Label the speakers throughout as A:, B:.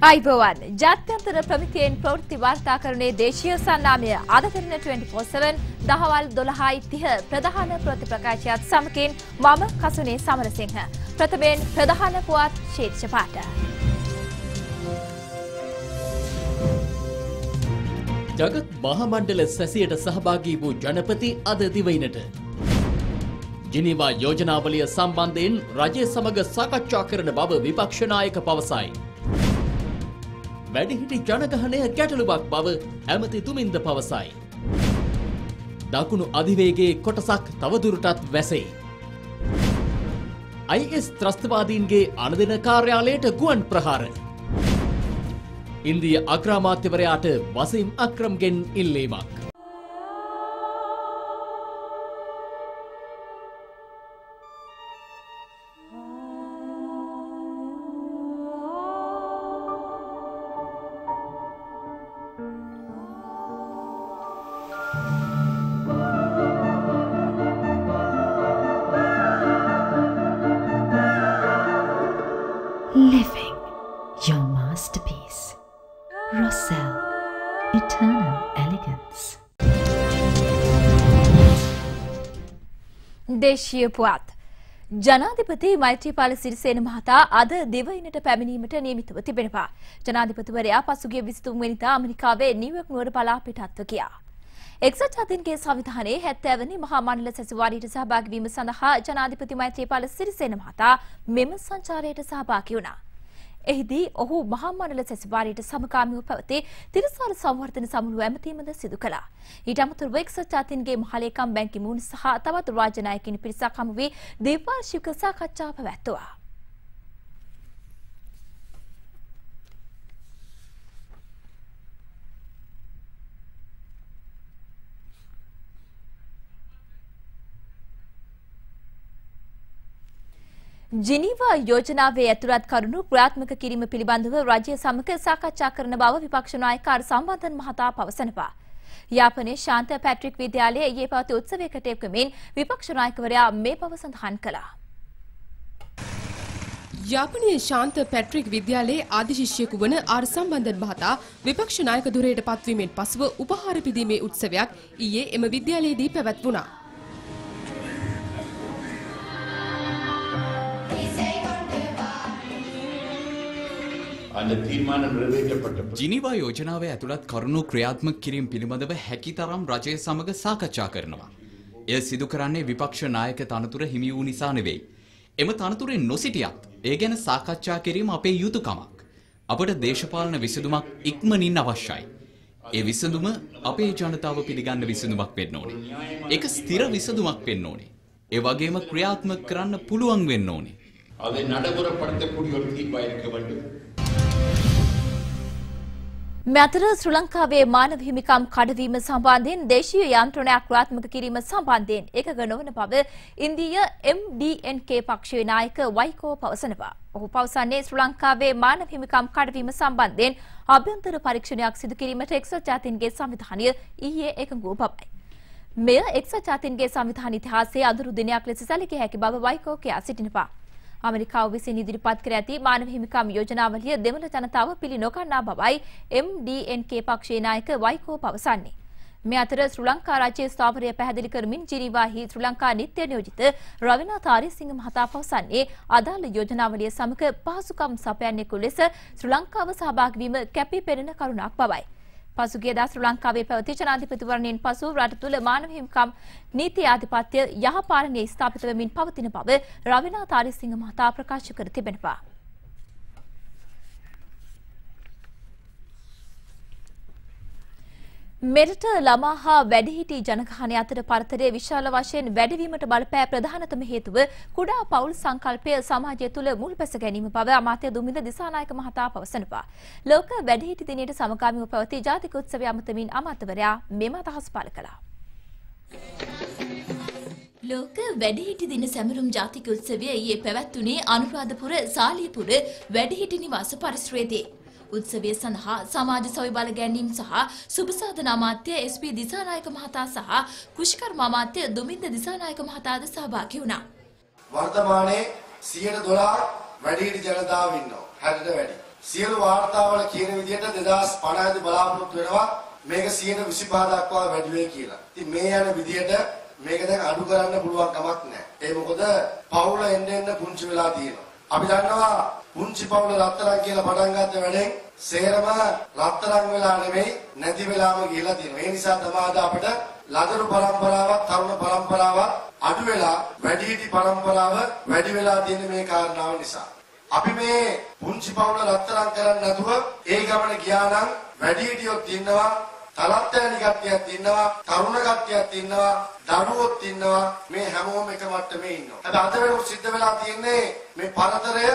A: අයිබෝවන් ජාත්‍යන්තර ප්‍රමිතියෙන් ප්‍රවෘත්ති වාර්තාකරණයේ දේශීය සන්නාමය අද කරන 24/7 දහවල් 12:30 ප්‍රධාන ප්‍රවෘත්ති ප්‍රකාශයත් සමගින් මම කසුනේ සමරසිංහ. ප්‍රථමයෙන් ප්‍රධාන පුවත් ශීර්ෂ පාඨ.
B: ජගත් මහමණ්ඩල සැසියට සහභාගී වූ ජනපති අද දිවයිනට. ජිනීවා යෝජනාවලිය සම්බන්ධයෙන් රජය සමග සාකච්ඡා කරන බව විපක්ෂ නායක පවසයි. වැඩිහිටි ජනගහනය ගැටලුවක් බව ඇමති තුමින්ද පවසයි. දකුණු අධිවේගයේ කොටසක් තවදුරටත් වැසෙයි. IS ත්‍රස්තවාදීන්ගේ අනදින කාර්යාලයට ගුවන් ප්‍රහාර. ඉන්දිය අග්‍රාමාත්‍යවරයාට වසීම් අක්‍රම්ගෙන් ඉල්ලීමක්.
C: Living your masterpiece. Rossell, eternal elegance.
A: දේශීය පුවත් ජනාධිපති මෛත්‍රීපාල සිරිසේන මහතා අද දිවයිනට පැමිණීමට නියමිතව තිබෙනවා. ජනාධිපතිවරයා පසුගිය 23 වෙනිදා ඇමරිකාවේ නිව්යෝක් නුවර පලා පිටත්ව ගියා. එක්සත් ජාතීන්ගේ සංවිධානයේ 70 වෙනි මහා මණ්ඩල සැසිවාරයට සහභාගී වීම සඳහා ජනාධිපති මෛත්‍රීපාල සිරිසේන මහතා මෙම සංචාරයට සහභාගී වුණා. එහිදී ඔහු මහා මණ්ඩල සැසිවාරයට සමගාමීව පැවති තිරසාර සංවර්ධන සමුළුව ඇමතීමද සිදු කළා. ඊට අමතරව එක්සත් ජාතීන්ගේ මහලේකම් බැන් කි මූන් සහ තවත් රාජ්‍ය නායකින් පිරිසක් හමු වී ද්විපාර්ශ්වික සාකච්ඡා පැවැත්වුවා. ජිනීවා යෝජනාවේ ඇතුළත් කරුණු ක්‍රියාත්මක කිරීම පිළිබඳව රජය සමග සාකච්ඡා කරන බව විපක්ෂ නායක සම්බන්ධන් මහතා පවසනවා. යාපනයේ ශාන්ත පැට්‍රික් විද්‍යාලයේ ඊයේ පැවති උත්සවයකට එක්වමින් විපක්ෂ නායකවරයා මේ බව සඳහන් කළා.
D: යාපනයේ ශාන්ත පැට්‍රික් විද්‍යාලයේ ආදි ශිෂ්‍යයෙකු වන ආර් සම්බන්ධන් මහතා විපක්ෂ නායක ධුරයට පත්වීමෙන් පසුව උපහාර පිදීමේ උත්සවයක් ඊයේ එම විද්‍යාලයේදී පැවැත්වුණා.
E: ජිනීවා යෝජනාවේ ඇතුළත් කරුණු ක්‍රියාත්මක කිරීම පිළිබඳව හැකිතරම් රජය සමග සාකච්ඡා කරනවා. එය සිදු කරන්නේ විපක්ෂ නායක තනතුර හිමි වූ නිසා නෙවෙයි. එම තනතුරේ නොසිටියත් ඒ ගැන සාකච්ඡා කිරීම අපේ යුතුයකමක්. අපට දේශපාලන විසඳුමක් ඉක්මනින් අවශ්‍යයි. ඒ විසඳුම අපේ ජනතාව පිළිගන්න විසඳුමක් වෙන්න ඕනේ. ඒක ස්ථිර විසඳුමක් වෙන්න ඕනේ. ඒ වගේම ක්‍රියාත්මක කරන්න පුළුවන් වෙන්න ඕනේ.
F: அதை நடைமுறைப்படுத்தக்கூடிய ஒரு தீர்வாக இருக்க வேண்டும்.
A: මෙතර ශ්‍රී ලංකාවේ මානව හිමිකම් කඩවීම සම්බන්ධයෙන් දේශීය යාන්ත්‍රණයක් ක්‍රියාත්මක කිරීම සම්බන්ධයෙන් එකග නොවන බව ඉන්දීය MDNK පක්ෂයේ නායක වයිකෝ පවසනවා. ඔහු පවසන්නේ ශ්‍රී ලංකාවේ මානව හිමිකම් කඩවීම සම්බන්ධයෙන් අභ්‍යන්තර පරීක්ෂණයක් සිදු කිරීමට එක්සත් ජාතීන්ගේ සංවිධානය ඊයේ එකඟ වූ බවයි. මෙය එක්සත් ජාතීන්ගේ සංවිධාන ඉතිහාසයේ අඳුරු දිනයක් ලෙස සැලකිය හැකි බව වයිකෝ කියා සිටිනවා. අමරිකාව විසින් ඉදිරිපත් කර ඇති මානව හිමිකම් යෝජනාවලිය දෙමළ ජනතාව පිළි නොගන්නා බවයි MDNK පක්ෂයේ නායක වයිකෝ පවසන්නේ. මේ අතර ශ්‍රී ලංකා රාජ්‍ය ස්ථාවරය පැහැදිලි කරමින් ජිනීවාහි ශ්‍රී ලංකා නිත්‍ය නියෝජිත රවිනාථ ආරියසිංහ මහතා පවසන්නේ අදාළ යෝජනාවලිය සමග පහසුකම් සපයන්නෙකු ලෙස ශ්‍රී ලංකාව සහභාගී වීම කැපී පෙනෙන කරුණක් බවයි. පසුගියදා ශ්‍රී ලංකාවේ පැවති ජනාධිපතිවරණයෙන් පසු රට තුළ මානව හිමිකම් නීති ආධිපත්‍ය යහපාලනයේ ස්ථාපිත වෙමින් පවතින බව රවිනාථ ආරියසිංහ මහතා ප්‍රකාශ කර තිබෙනවා. මෙරට ළමා හා වැඩිහිටි ජනගහනය අතර පරතරය විශාල වශයෙන් වැඩිවීමට බලපෑ ප්‍රධානතම හේතුව කුඩා පවුල් සංකල්පය සමාජය තුළ මුල් බැස ගැනීම බව අමාත්‍ය දුමින්ද දිසානායක මහතා පවසනවා. ලෝක වැඩිහිටි දිනයට සමගාමීව පැවති ජාතික උත්සවය අමතමින් අමාත්‍යවරයා මෙම අදහස් පළ කළා. ලෝක වැඩිහිටි දින සැමරුම් ජාතික උත්සවය ඊයේ පැවැත්වුණේ අනුරාධපුර සාලියපුර වැඩිහිටි නිවාස පරිසරයේදී. උත්සවය සඳහා සමාජ සොය බල ගැනීම සහ සුබසාධන අමාත්‍ය SP දිසානායක මහතා සහ කුෂිකර්ම අමාත්‍ය දුමින්ද දිසානායක මහතාද සහභාගී වුණා.
G: වර්තමානයේ 112 වැඩිහිටි ජනතාව ඉන්නවා. 60ට වැඩි. සියලු වාර්තාවල කියන විදිහට 2050 දී බලාපොරොත්තු වෙනවා මේක 125 දක්වා වැඩි වෙයි කියලා. ඉතින් මේ යන විදිහට මේක දැන් අඩු කරන්න පුළුවන් කමක් නැහැ. ඒ මොකද පවුල එන්න පුංචි වෙලා තියෙනවා. අපි දන්නවා පුංචි පවුල රත්තරන් කියලා පටන් ගත්ත වැඩෙන් සේරම රත්තරන් වෙලා නෙමෙයි නැති වෙලාම ගිහිලා තියෙනවා. ඒ නිසා තමයි අපිට ලදරු පරම්පරාවක් තරුණ පරම්පරාවක් අඩු වෙලා වැඩිහිටි පරම්පරාව වැඩි වෙලා තියෙන මේ කාරණාව නිසා. අපි මේ පුංචි පවුල රත්තරන් කරන්නේ නැතුව ඒ ගමන ගියා නම් වැඩිහිටියොත් ඉන්නවා, තලත්තැලි කට්ටියක් ඉන්නවා, තරුණ කට්ටියක් ඉන්නවා, දරුවොත් ඉන්නවා, මේ හැමෝම එක මට්ටමේ ඉන්නවා. හැබැයි අද වෙනකොට සිද්ධ වෙලා තියෙන්නේ මේ පරතරය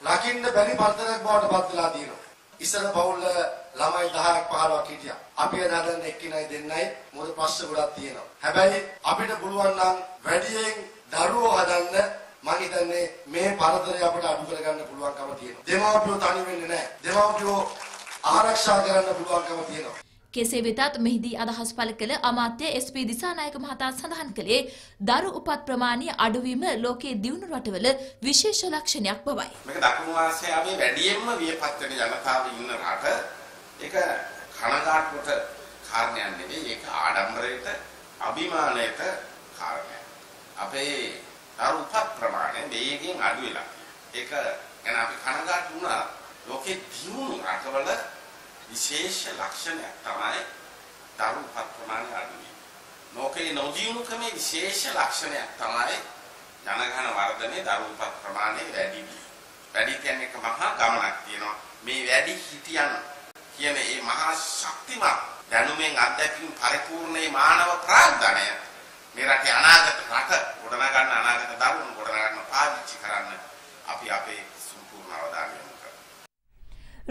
G: රකින්න බැරි පරතරයක් බවට පත් වෙලා තියෙනවා. ඉස්සර පවුල ළමයි 10ක් 15ක් හිටියා. අපි අද හදන්න එක්කිනයි දෙන්නයි මොකද ප්‍රශ්න ගොඩක් තියෙනවා. හැබැයි අපිට පුළුවන් නම් වැඩියෙන් දරුවෝ හදන්න මම හිතන්නේ මේ පරතරය අපිට අඩු කරගන්න පුළුවන්කම තියෙනවා. දෙමව්පියෝ තනි වෙන්නේ නැහැ. දෙමව්පියෝ ආරක්ෂා කරන්න පුළුවන්කම තියෙනවා.
A: කෙසේ වෙතත් මෙහිදී අදහස් පළ කළ අමාත්‍ය SP දිසානායක මහතා සඳහන් කළේ දරු උපත් ප්‍රමාණය අඩුවීම ලෝකයේ දියුණු රටවල විශේෂ ලක්ෂණයක් බවයි.
F: මේක දකුණු ආසියාවේ වැඩියෙන්ම වියපත් වෙන ජනතාව ඉන්න රට. ඒක කනගාටුවට කාරණයක් නෙවෙයි. ඒක ආඩම්බරයට, අභිමානයට කාරණයක්. අපේ දරු උපත් ප්‍රමාණය වේගෙන් අඩු වෙලා. ඒක ගැන අපි කනගාටු වුණා. ලෝකයේ දියුණු රටවල විශේෂ ලක්ෂණයක් තමයි දරු උපත් ප්‍රමාණය අඩු වීම. ලෝකයේ නොදියුණුකමේ විශේෂ ලක්ෂණයක් තමයි ජනගහන වර්ධනයේ දරු උපත් ප්‍රමාණය වැඩි වීම. වැඩි කියන්නේ එක මහා ගමනක් තියෙනවා. මේ වැඩි හිටියන් කියන මේ මහා ශක්තිමත් දැනුමෙන් අත්දැකීම් පරිපූර්ණ මේ මානව ප්‍රාග්ධනය මේ රටේ අනාගත රට ගොඩනගන්න අනාගත දරුවෝ ගොඩනගන්න පාවිච්චි කරන්න අපි අපේ සම්පූර්ණ අවධානය යොමු කරමු.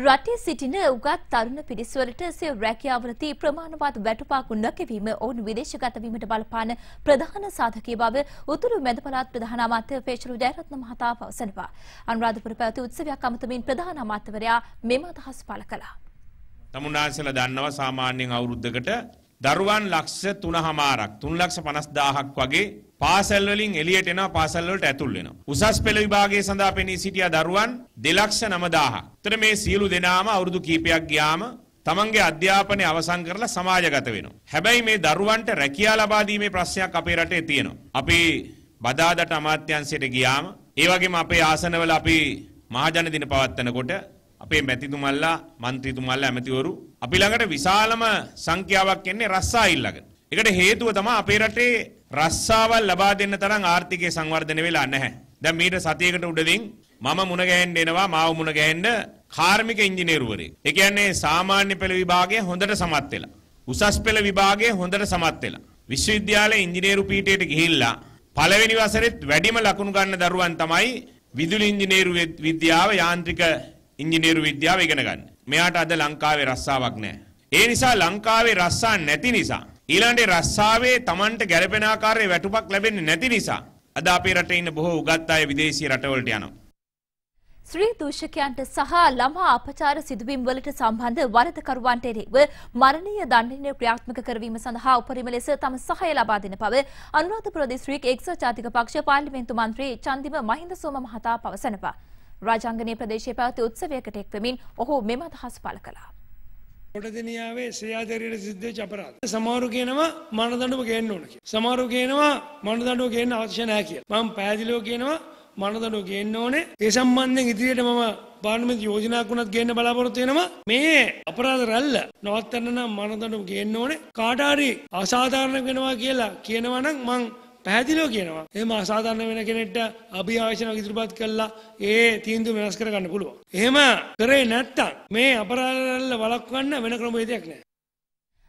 A: රටේ සිටින උගත් තරුණ පිරිස්වලට සිය රැකියාවලදී ප්‍රමාණවත් වැටුපක් නොකැවීම ඔවුන් විදේශගත වීමට බලපාන ප්‍රධාන සාධකයේ බව උතුරු මැද පළාත් ප්‍රධාන අමාත්‍ය පේෂරු ජයරත්න මහතා පවසනවා. අනුරාධපුර පැවති උත්සවයක් අමතමින් ප්‍රධාන අමාත්‍යවරයා මෙම අදහස් පළ කළා.
H: තමුන්නාන්සලා දන්නවා සාමාන්‍යයෙන් අවුරුද්දකට දරුවන් ලක්ෂ 3.5ක් 3,50,000ක් වගේ පාසල් වලින් එළියට එනවා, පාසල් වලට ඇතුල් වෙනවා. උසස් පෙළ විභාගයේ සඳහා පෙනී සිටියා දරුවන් 2,09,000ක්. ඒතර මේ සියලු දෙනාම අවුරුදු කීපයක් ගියාම තමන්ගේ අධ්‍යාපනය අවසන් කරලා සමාජගත වෙනවා. හැබැයි මේ දරුවන්ට රැකියාව ලබා දීමේ ප්‍රශ්නයක් අපේ රටේ තියෙනවා. අපි බදාදට අමාත්‍යාංශයට ගියාම ඒ වගේම අපේ ආසනවල අපි මහජන දින පවත්වනකොට අපේ මැතිතුමල්ලා, മന്ത്രിතුමල්ලා, ඇමතිවරු අපි ළඟට විශාලම සංඛ්‍යාවක් එන්නේ රස්සා ඉල්ලගෙන. ඒකට හේතුව තමයි අපේ රටේ රස්සාවල් ලබා දෙන්න තරම් ආර්ථිකය සංවර්ධනය වෙලා නැහැ. දැන් මීට සතියකට උඩින් මම මුණ ගැහෙන්න එනවා, මාව මුණ ගැහෙන්න කාර්මික ඉංජිනේරුවරයෙක්. ඒ කියන්නේ සාමාන්‍ය පෙළ විභාගයේ හොඳට සමත් වෙලා, උසස් පෙළ විභාගයේ හොඳට සමත් වෙලා, විශ්වවිද්‍යාලයේ ඉංජිනේරු පීඨයට ගිහිල්ලා පළවෙනි වසරේත් වැඩිම ලකුණු ගන්න දරුවන් තමයි විදුලි ඉංජිනේරු විද්‍යාව, යාන්ත්‍රික ඉංජිනේරු විද්‍යාව ඉගෙන ගන්න. මෙයාට අද ලංකාවේ රස්සාවක් නැහැ. ඒ නිසා ලංකාවේ රස්සා නැති නිසා, ඊළඟට රස්සාවේ Tamanට ගැළපෙන ආකාරයේ වැටුපක් ලැබෙන්නේ නැති නිසා අද අපේ රටේ ඉන්න බොහෝ උගත් අය විදේශීය රටවලට යනවා.
A: ශ්‍රී දූෂකයන්ට සහ ළමා අපචාර සිදුවීම් වලට සම්බන්ධ වරදකරුවන්ට එරෙහිව මරණීය දඬුවම ක්‍රියාත්මක කරවීම සඳහා උපරිම ලෙස තම සහාය ලබා දෙන බව අනුරාධපුර දිස්ත්‍රික් එක්සත් ජාතික පක්ෂ පාර්ලිමේන්තු මන්ත්‍රී චන්දිම මහින්ද සෝම මහතා පවසනවා. රාජාංගනීය ප්‍රදේශයේ පැවති උත්සවයකට එක්වෙමින් ඔහු මෙම අදහස් පළ කළා.
I: කොටදෙනියාවේ ශ්‍රේයාදරියට සිද්ධ වෙච්ච අපරාධ. සමහරු කියනවා මරණදඬුව ගේන්න ඕන කියලා. සමහරු කියනවා මරණදඬුව ගේන්න අවශ්‍ය නැහැ කියලා. මම පැහැදිලිව කියනවා මරණදඬුව ගේන්න ඕනේ. ඒ සම්බන්ධයෙන් ඉදිරියට මම පාර්ලිමේන්තු යෝජනාවක් උනත් ගේන්න බලාපොරොත්තු වෙනවා. මේ අපරාධ රැල්ල නවත්තන්න නම් මරණදඬුව ගේන්න ඕනේ. කාට හරි අසාධාරණ වෙනවා කියලා කියනවා නම් මං පැහැදිලිව කියනවා. එහෙම අසාධාරණ වෙන කෙනෙක්ට අභියාචනාවක් ඉදිරිපත් කළා ඒ තීන්දුව වෙනස් කරගන්න පුළුවන්. එහෙම කරේ නැත්තම් මේ අපරාධවල වළක්වන්න වෙන ක්‍රමවේදයක් නැහැ.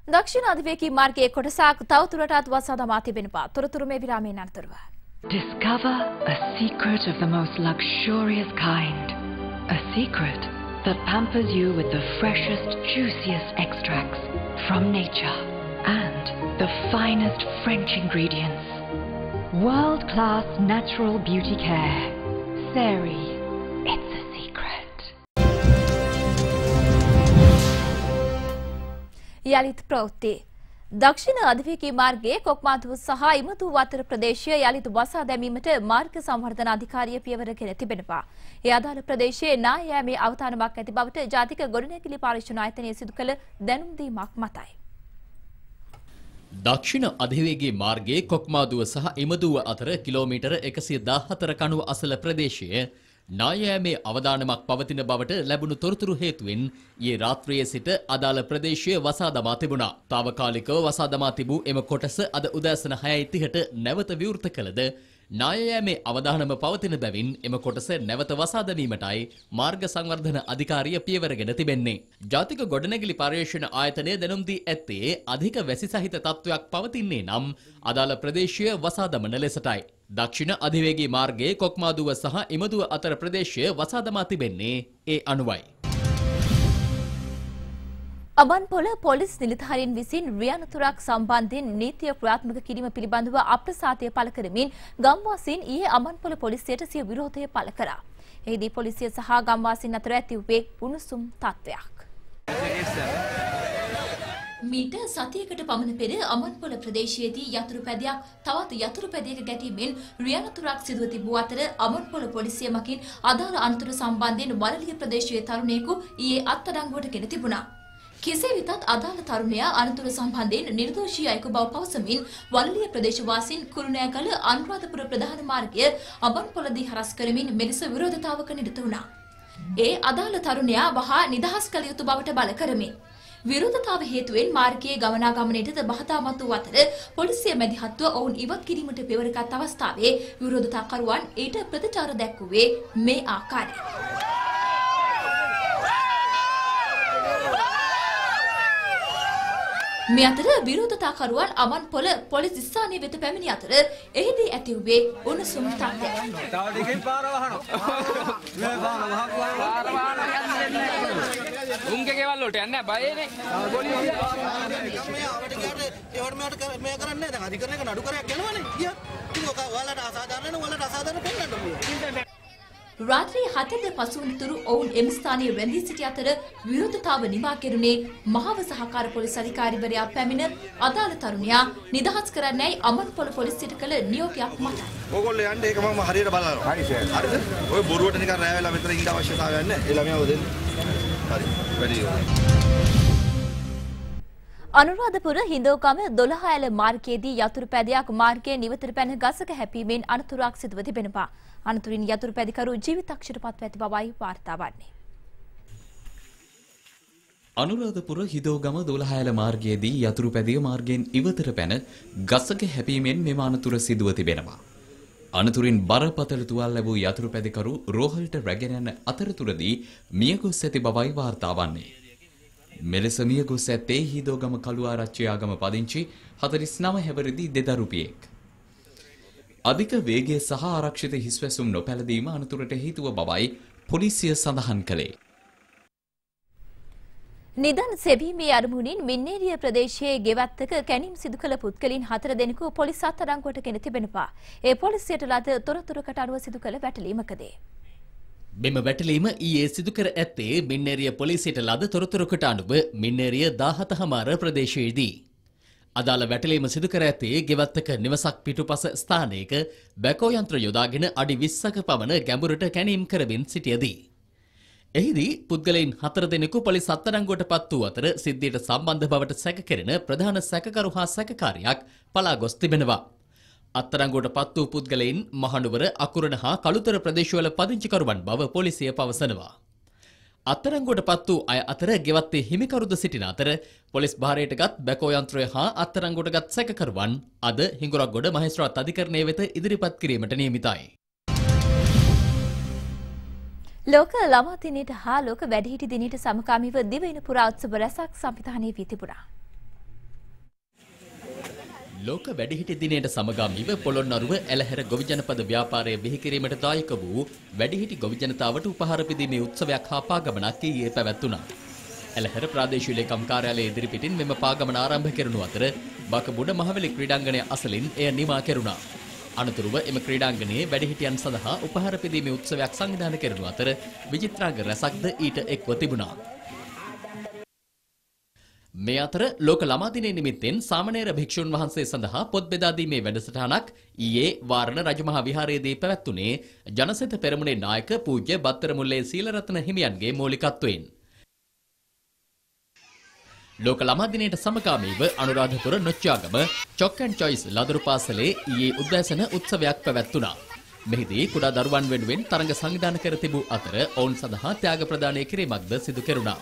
A: දක්ෂිණ අධිවේගී මාර්ගයේ කොටසක් තවදුරටත් වසා දමා තිබෙනවා. තොරතුරු මේ විරාමයෙන් අනතුරුව.
C: Discover a secret of the most luxurious kind. A secret that pampers you with the freshest, juiciest extracts from nature and the finest French ingredients. World-class natural beauty care. Sari, it's a secret.
A: යලිත් ප්‍රවෘත්ති දක්ෂිණ අධිවේගී මාර්ගයේ කොක්මාදුව සහ ඉමදුව අතර ප්‍රදේශය යළිත් වසා දැමීමට මාර්ග සංවර්ධන අධිකාරිය පියවර ගෙන තිබෙනවා. ඒ අදාළ ප්‍රදේශයේ නා යෑමේ අවතාරමක් ඇති බවට ජාතික ගොඩනැගිලි පරීක්ෂණ ආයතනය සිදු කළ දැනුම් දීමක් මතයි.
B: දක්ෂිණ අධිවේගී මාර්ගයේ කොක්මාදුව සහ ඉමදුව අතර කිලෝමීටර 114 කණුව අසල ප්‍රදේශයේ නායෑමේ අවදානමක් පවතින බවට ලැබුණු තොරතුරු හේතුවෙන් ඊයේ රාත්‍රියේ සිට අදාළ ප්‍රදේශය වසා දමා තිබුණා. తాවකාලිකව වසා දමා තිබූ එම කොටස අද උදෑසන 6:30ට නැවත විවෘත කළද නායෑමේ අවදානම පවතින බැවින් එම කොටස නැවත වසා දැමීමටයි මාර්ග සංවර්ධන අධිකාරිය පියවරගෙන තිබෙන්නේ. ජාතික ගොඩනැගිලි පර්යේෂණ ආයතනය දැනුම් දී ඇත්තේ අධික වැසි සහිත තත්ත්වයක් පවතින්නේ නම් අදාළ ප්‍රදේශය වසා දමන ලෙසටයි. දක්ෂිණ අධිවේගී මාර්ගයේ කොක්මාදුව සහ ඉමදුව අතර ප්‍රදේශය වසා දමා තිබෙන්නේ ඒ අනුවයි.
A: අබන්පොල පොලිස් නිලධාරීන් විසින් රියනතුරක් සම්බන්ධයෙන් නීතිය ක්‍රියාත්මක කිරීම පිළිබඳව අප්‍රසාදය පළ කරමින් ගම්වාසීන් ඊයේ අබන්පොල පොලිසියට සිය විරෝධය පළ කළා. එහිදී පොලිසිය සහ ගම්වාසීන් අතර ඇති වූ උණුසුම් තත්ත්වයක්. මීට සතියකට පමණ පෙර අමන්පොල ප්‍රදේශයේදී යතුරු පැදියක් තවත් යතුරු පැදියක ගැටීමෙන් රියනතුරක් සිදුව තිබූ අතර අමන්පොල පොලිසිය මගින් අදාළ අනතුර සම්බන්ධයෙන් වලලිය ප්‍රදේශයේ තරුණයෙකු ඊයේ අත්අඩංගුවට ගෙන තිබුණා. කෙසේ වෙතත් අදාළ තරුණයා අනතුර සම්බන්ධයෙන් නිර්දෝෂී අයෙකු බව පවසමින් වලලිය ප්‍රදේශවාසීන් කුරුණෑගල අනුරාධපුර ප්‍රධාන මාර්ගය අමන්පොලදී හරස් කරමින් මෙලෙස විරෝධතාවක නිරත වුණා. ඒ අදාළ තරුණයා වහා නිදහස් කළ යුතු බවට බල කරමින් විරෝධතාව හේතුවෙන් මාර්ගයේ ගමනාගමනයටද බහතාමත් වූ අතර පොලිසිය මැදිහත්ව ඔවුන් ඉවත් කිරීමට පෙවරගත් අවස්ථාවේ විරෝධතාකරුවන් ඊට ප්‍රතිචාර දැක්වුවේ මේ ආකාරයෙන්. මේ අතර විරෝධතාකරුවන් අමන්පොල පොලිස් ස්ථානයේ වෙත පැමිණි අතර එහිදී ඇති වූයේ උණුසුම් තත්ත්වයක්.
J: උන්ගේ ගෙවල් වලට යන්නේ බයනේ. ඒවට මේ කරන්නේ දැන් අධිකරණයක නඩු කරයක් යනවනේ. ගියා. ඉතින් ඔක ඔයාලට අසාධාරණ වලට අසාධාරණ පෙන්නන්න පුළුවන්.
A: රාත්‍රී 7ද පසු වනතුරු ඔවුන් එම ස්ථානයේ රැඳී සිටි අතර විරෝධතාව නිමා කෙරුණේ මහව සහකාර පොලිස් අධිකාරිවරයා පැමිණ අදාළ තරුණයා නිදහස් කරන්නයි අමන්පොල පොලිසියට කළ නියෝගයක් මතයි.
J: ඕගොල්ලෝ යන්න ඒක මම හරියට බලනවා. හරිද? ඔය බොරුවට නිකන් රෑ වෙලා මෙතන ඉන්න අවශ්‍යතාවයක් නැහැ. ඒ ළමයාව දෙන්න. හරි. වැඩි.
A: අනුරාධපුර හිඳෝගම 12 ඇල මාර්ගයේදී යතුරු පැදියක් මාර්ගයේ නිවතට පැන ගසක හැපීමෙන් අනතුරක් සිදුව තිබෙනවා. අනතුරින් යතුරු පැදිකරු ජීවිතක්ෂයට පත්ව ඇති බවයි වාර්තා වන්නේ.
E: අනුරාධපුර හිඳෝගම 12 ඇල මාර්ගයේදී යතුරු පැදිය මාර්ගයෙන් ඉවතට පැන ගසක හැපීමෙන් මෙම අනතුර සිදුව තිබෙනවා. අනතුරින් බරපතල තුවාල ලැබූ යතුරු පැදිකරු රෝහලට රැගෙන යන අතරතුරදී මියගොස් ඇති බවයි වාර්තා වන්නේ. මෙලෙස මියගොස් ඇත්තේ හිඳෝගම කළුආරච්චි ආගම පදිංචි 49 හැවිරිදි දෙදරුපියෙක්. අධික වේගය සහ ආරක්ෂිත හිස්වැසුම් නොපැළදීම අනතුරට හේතුව බවයි පොලිසිය සඳහන් කළේ.
A: නිදන් සෙවීමේ අරමුණින් මින්නේරිය ප්‍රදේශයේ ගෙවත්තක කැණීම් සිදු කළ පුද්ගලයන් 4 දෙනෙකු පොලිස් අත්අඩංගුවට ගෙන තිබෙනවා. ඒ පොලිසියට ලද තොරතුරකට අනුව සිදු කළ වැටලීමකදී
B: මෙම වැටලීම ඊයේ සිදු කර ඇත්තේ මින්නේරිය පොලිසියට ලද තොරතුරකට අනුව මින්නේරිය 17 හමාර ප්‍රදේශයේදී. අදාළ වැටලීම සිදු කර ඇත්තේ ගෙවත්තක නිවසක් පිටුපස ස්ථානයක බැකෝ යන්ත්‍ර යොදාගෙන අඩි 20ක පමණ ගැඹුරට කැණීම් කරමින් සිටියදී. එහිදී පුද්ගලයන් 4 දෙනෙකු පොලිස් අත්අඩංගුවට පත් වූ අතර සිද්ධියට සම්බන්ධ බවට සැක කෙරෙන ප්‍රධාන සැකකරු හා සැකකාරියක් පලා ගොස් තිබෙනවා. අත්අඩංගුවට පත් වූ පුද්ගලයන් මහනුවර අකුරණ හා කළුතර ප්‍රදේශවල පදිංචිකරුවන් බව පොලිසිය පවසනවා. අත්අඩංගුවට පත් වූ අය අතර ගෙවත්තේ හිමිකරුද සිටින අතර පොලිස් භාරයටගත් බැකෝ යන්ත්‍රය හා අත්අඩංගුවටගත් සැකකරුවන් අද හිඟුරක්ගොඩ මහේස්ත්‍රාත් අධිකරණය වෙත ඉදිරිපත් කිරීමට නියමිතයි.
A: ලෝක ළමා දිනයට හා ලෝක වැඩිහිටි දිනයට සමකාමීව දිවයින පුරා උත්සව රැසක් සංවිධානය වී තිබුණා.
B: ලෝක වැඩිහිටි දිනයට සමගාමීව පොළොන්නරුව ඇලහැර ගොවි ජනපද ව්‍යාපාරය බිහි කිරීමට දායක වූ වැඩිහිටි ගොවි ජනතාවට උපහාර පිදීමේ උත්සවයක් හා පාගමනක් ඊයේ පැවැත්වුණා. ඇලහැර ප්‍රාදේශීය ලේකම් කාර්යාලයේ ඉදිරිපිටින් මෙම පාගමන ආරම්භ කෙරුණු අතර බකමුඩ මහවැලි ක්‍රීඩාංගණය අසලින් එය නිමා කෙරුණා. අනතුරුව එම ක්‍රීඩාංගණයේ වැඩිහිටියන් සඳහා උපහාර පිදීමේ උත්සවයක් සංවිධානය කෙරුණු අතර විචිත්‍රාංග රැසක්ද ඊට එක්ව තිබුණා. මේ අතර ලෝක ළමා දිනය නිමිත්තෙන් සාමණේර භික්ෂුන් වහන්සේ සඳහා පොත් බෙදා දීමේ වැඩසටහනක් ඊයේ වාරණ රජමහා විහාරයේදී පැවැත්වුණේ ජනසෙත පෙරමුණේ නායක පූජ්‍ය බත්තර මුල්ලේ සීලරත්න හිමියන්ගේ මූලිකත්වයෙන්. ලෝක ළමා දිනයට සමගාමීව අනුරාධපුර නොච්චාගම චොක් ඇන්ඩ් චොයිස් ලදරු පාසලේ ඊයේ උදෑසන උත්සවයක් පැවැත්වුණා. මෙහිදී කුඩා දරුවන් වෙනුවෙන් තරඟ සංවිධානය කර තිබූ අතර ඔවුන් සඳහා ත්‍යාග ප්‍රදානය කිරීමක්ද සිදු කෙරුණා.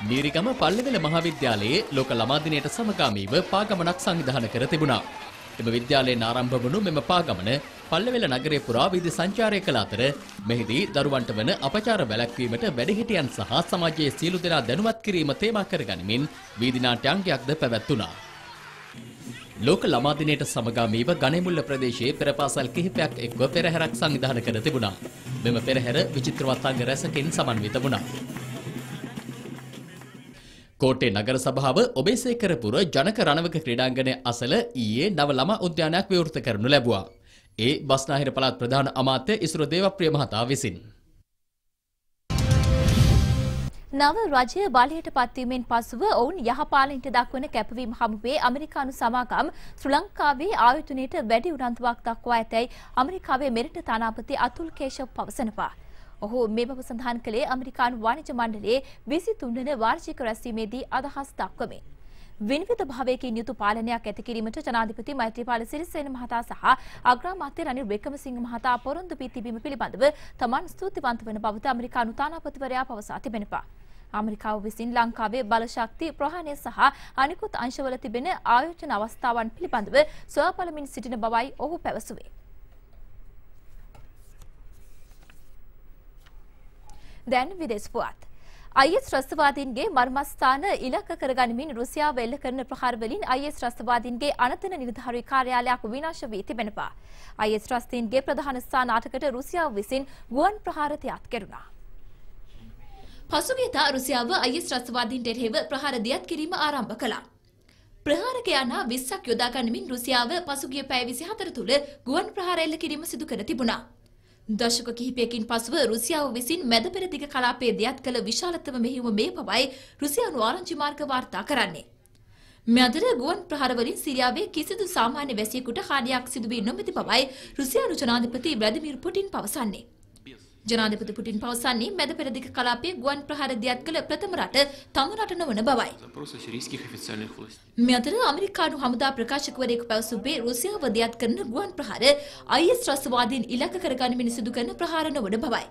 B: මීරිගම පල්ලෙවැල මහාවිද්‍යාලයේ ලෝක ළමා දිනයට සමගාමීව පාගමනක් සංවිධානය කර තිබුණා. එම විද්‍යාලයෙන් ආරම්භ වුණු මෙම පාගමන පල්ලෙවැල නගරය පුරා වීදි සංචාරය කළ අතර මෙහිදී දරුවන්ට වන අපචාර වැළැක්වීමට වැඩිහිටියන් සහ සමාජයේ සියලු දෙනා දැනුවත් කිරීම තේමා කරගනිමින් වීදි නාට්‍යාංගයක්ද පැවැත්වුණා. ලෝක ළමා දිනයට සමගාමීව ගණේමුල්ල ප්‍රදේශයේ පෙර පාසල් කිහිපයක් එක්ව පෙරහැරක් සංවිධානය කර තිබුණා. මෙම පෙරහැර විචිත්‍රවත් අංග රැසකින් සමන්විත වුණා. කෝට්ටේ නගර සභාව ඔබේසේකරපුර ජනක රණවක ක්‍රීඩාංගණය අසල ඊයේ නව ළමා උද්‍යානයක් විවෘත කරනු ලැබුවා. ඒ බස්නාහිර පළාත් ප්‍රධාන අමාත්‍ය ඉසුරු දේවප්‍රිය මහතා විසින්.
A: නව රජය බලයට පත්වීමෙන් පසුව ඔවුන් යහපාලනයට දක්වන කැපවීම හමුවේ ඇමරිකානු සමාගම් ශ්‍රී ලංකාවේ ආයතනයට වැඩි උනන්දුවක් දක්වා ඇතැයි ඇමරිකාවේ මෙරට තානාපති අතුල් කේෂප් පවසනවා. ඔහු මේ බව සඳහන් කළේ ඇමරිකානු වාණිජ මණ්ඩලයේ 23 වන වාර්ෂික රැස්වීමේදී අදහස් දක්වමින්. විනිවිද භාවයකින් යුතු පාලනයක් ඇති කිරීමට ජනාධිපති මෛත්‍රීපාල සිරිසේන මහතා සහ අග්‍රාමාත්‍ය රනිල් වික්‍රමසිංහ මහතා පොරොන්දු වී තිබීම පිළිබඳව තමන් ස්තුතිවන්ත වන බවට ඇමරිකානු තානාපතිවරයා පවසා තිබෙනවා. ඇමරිකාව විසින් ලංකාවේ බලශක්ති ප්‍රහාණය සහ අනිකුත් අංශවල තිබෙන ආයෝජන අවස්ථාවන් පිළිබඳව සොයා බලමින් සිටින බවයි ඔහු පැවසුවේ. දැන් විදේශ පුවත්. IS ත්‍රස්තවාදීන්ගේ මර්මස්ථාන ඉලක්ක කරගනිමින් රුසියාව එල්ල කරන ප්‍රහාර වලින් IS ත්‍රස්තවාදීන්ගේ අනතන නිලධාරී කාර්යාලයක් විනාශ වී තිබෙනවා. IS ත්‍රස්තීන්ගේ ප්‍රධාන ස්ථාන 8කට රුසියාව විසින් ගුවන් ප්‍රහාර තියත් කෙරුණා. පසුගියදා රුසියාව IS ත්‍රස්තවාදීන්ට එරෙහිව ප්‍රහාර දියත් කිරීම ආරම්භ කළා. ප්‍රහාරකයන් 20ක් යොදා ගනිමින් රුසියාව පසුගිය පැය 24 තුළ ගුවන් ප්‍රහාර එල්ල කිරීම සිදු කර තිබුණා. දශක කිහිපයකින් පසුව රුසියාව විසින් මැද පෙරදිග කලාපයේ දියත් කළ විශාලතම මෙහෙයුම මේ බවයි රුසියානු ආරංචි මාර්ග වාර්තා කරන්නේ. මේ අතර ගුවන් ප්‍රහාර වලින් සිරියාවේ කිසිදු සාමාන්‍ය වැසියෙකුට හානියක් සිදු වී නොමැති බවයි රුසියානු ජනාධිපති ව්ලාදිමිර් පුටින් පවසන්නේ. ජනාධිපති පුටින් පවසන්නේ මැද පෙරදිග කලාපයේ ගුවන් ප්‍රහාර දියත් කළ ප්‍රථම රට තම රට නොවන බවයි. මේ අතර ඇමරිකානු හමුදා ප්‍රකාශකවරයෙකු පැවසුවේ රුසියාව දියත් කරන ගුවන් ප්‍රහාර IS ත්‍රස්තවාදීන් ඉලක්ක කරගනිමින් සිදු කරන ප්‍රහාර නොවන බවයි.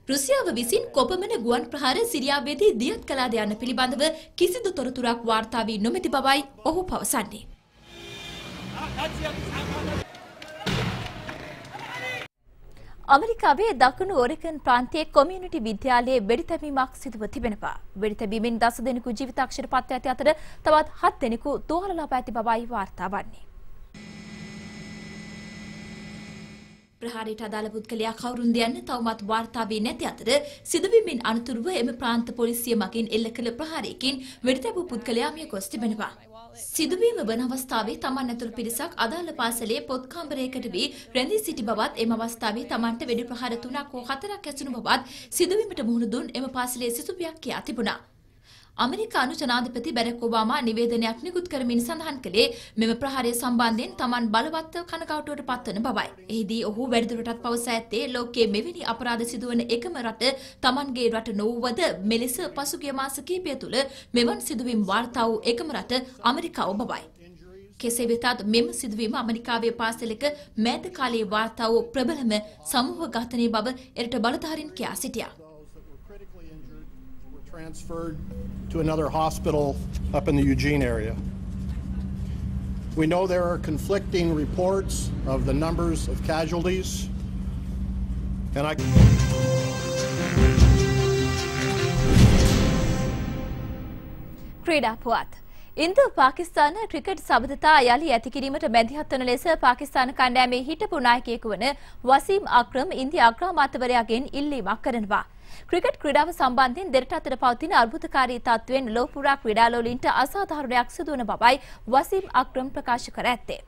A: රුසියාව විසින් කොපමණ ගුවන් ප්‍රහාර සිරියාවේදී දියත් කළාද යන පිළිබඳව කිසිදු තොරතුරක් වාර්තා වී නොමැති බවයි ඔහු පවසන්නේ. අමරිකාවේ දකුණු ඔරෙගන් ප්‍රාන්තයේ කොමියුනිටි විද්‍යාලයේ වෙඩි තැබීමක් සිදුව තිබෙනවා. වෙඩි තැබීමෙන් 10 දෙනෙකු ජීවිතාක්ෂර පත්ව ඇති අතර තවත් 7 දෙනෙකු තුවාල ලබා ඇති බවයි වාර්තා වන්නේ. ප්‍රහාරයට අදාළ පුද්ගලයා කවුරුන්ද යන්න තවමත් වාර්තා වී නැති අතර සිදුවීමෙන් අනතුරුව එම ප්‍රාන්ත පොලිසිය මගින් එල්ල කළ ප්‍රහාරයකින් වෙඩි තැබූ පුද්ගලයා මිය ගොස් තිබෙනවා. සිදුවීම වන අවස්ථාවේ තමන් ඇතුළු පිරිසක් අදාළ පාසලේ පොත් කාමරයකට වී රැඳී සිටි බවත් එම අවස්ථාවේ තමන්ට වෙඩි ප්‍රහාර 3ක් හෝ 4ක් ඇසුණු බවත් සිදුවීමට මුහුණ දුන් එම පාසලේ සිසුවියක් කියා තිබුණා. අමරිකානු ජනාධිපති බැරක් ඔබාමා නිවේදනයක් නිකුත් කරමින් සඳහන් කළේ මෙම ප්‍රහාරය සම්බන්ධයෙන් තමන් බලවත්ව කනගාටුවට පත්වන බවයි. එහිදී ඔහු වැඩිදුරටත් පවසා ඇත්තේ ලෝකයේ මෙවැනි අපරාධ සිදුවන එකම රට තමන්ගේ රට නොවුවද මෙලෙස පසුගිය මාස කිහිපය තුළ මෙවන් සිදුවීම් වාර්තා වූ එකම රට ඇමරිකාව බවයි. කෙසේ වෙතත් මෙම සිදුවීම ඇමරිකාවේ පාසලක මෑත කාලයේ වාර්තා වූ ප්‍රබලම සමූහ ඝාතනයේ බව එරට බලධාරීන් කියා සිටියා.
K: Transferred to another hospital up in the Eugene area. We know there are conflicting reports of the numbers of casualties, and
A: ක්‍රීඩා පුවත්. ඉන්දු පාකිස්තාන ක්‍රිකට් සබඳතා යලි ඇති කිරීමට මැදිහත් වන ලෙස පාකිස්තාන කණ්ඩායමේ හිටපු නායකයෙකු වන වසීම් අක්‍රම් ඉන්දියා අග්‍රාමාත්‍යවරයාගෙන් ඉල්ලීමක් කරනවා. ක්‍රිකට් ක්‍රීඩාව සම්බන්ධයෙන් දෙරට අතර පවතින අර්බුදකාරී තත්ත්වයෙන් ලෝපුරා ක්‍රීඩාලෝලීන්ට අසාධාරණයක් සිදුවන බවයි වසීම් අක්‍රම් ප්‍රකාශ කර ඇත්තේ.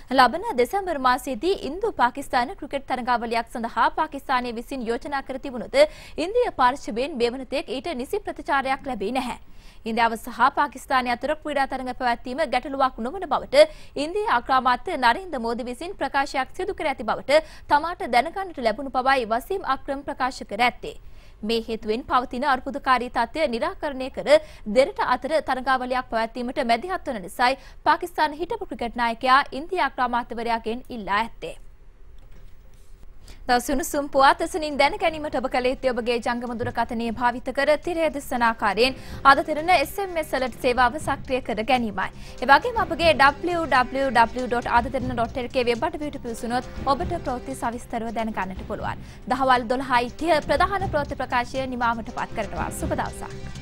A: ලබන දෙසැම්බර් මාසයේදී ඉන්දු පාකිස්තාන ක්‍රිකට් තරඟාවලියක් සඳහා පාකිස්තානයේ විසින් යෝජනා කර තිබුණොත් ඉන්දියා පාර්ශවයෙන් මෙවනතෙක් ඊට නිසි ප්‍රතිචාරයක් ලැබී නැහැ. ඉන්දියාව සහ පාකිස්තානය අතර ක්‍රීඩා තරඟ පැවැත්වීම ගැටලුවක් නොවන බවට ඉන්දියා අග්‍රාමාත්‍ය නරින්ද්‍ර මෝදි විසින් ප්‍රකාශයක් සිදු කර ඇති බවට තමාට දැනගන්නට ලැබුණු බවයි වසීම් අක්‍රම් ප්‍රකාශ කර ඇත්තේ. මේ හේතුවෙන් පවතින අර්බුදකාරී තත්ත්වය निराකරණය කර දෙරට අතර තරඟාවලියක් පැවැත්වීමට මැදිහත් වන නිසායි පාකිස්තාන හිටපු ක්‍රිකට් නායකයා ඉන්දියා අග්‍රාමාත්‍යවරයාගෙන් ඉල්ලා ඇත්තේ. දවසුණුසුම් පුවත් එසනින් දැන ගැනීමට ඔබ කළ යුත්තේ ඔබගේ ජංගම දුරකථනයේ භාවිත කර තිරය දෙසන ආකාරයෙන් අද තිරන SMS alert සේවාව සක්‍රිය කර ගැනීමයි. ඒ වගේම අපගේ www.adatirana.lk වෙබ් අඩවියට පිවිසුනොත් ඔබට ප්‍රවෘත්ති සවිස්තරව දැන ගන්නට පුළුවන්. දහවල් 12යි ප්‍රධාන ප්‍රවෘත්ති ප්‍රකාශය නිමාවට පත් කරනවා. සුබ දවසක්.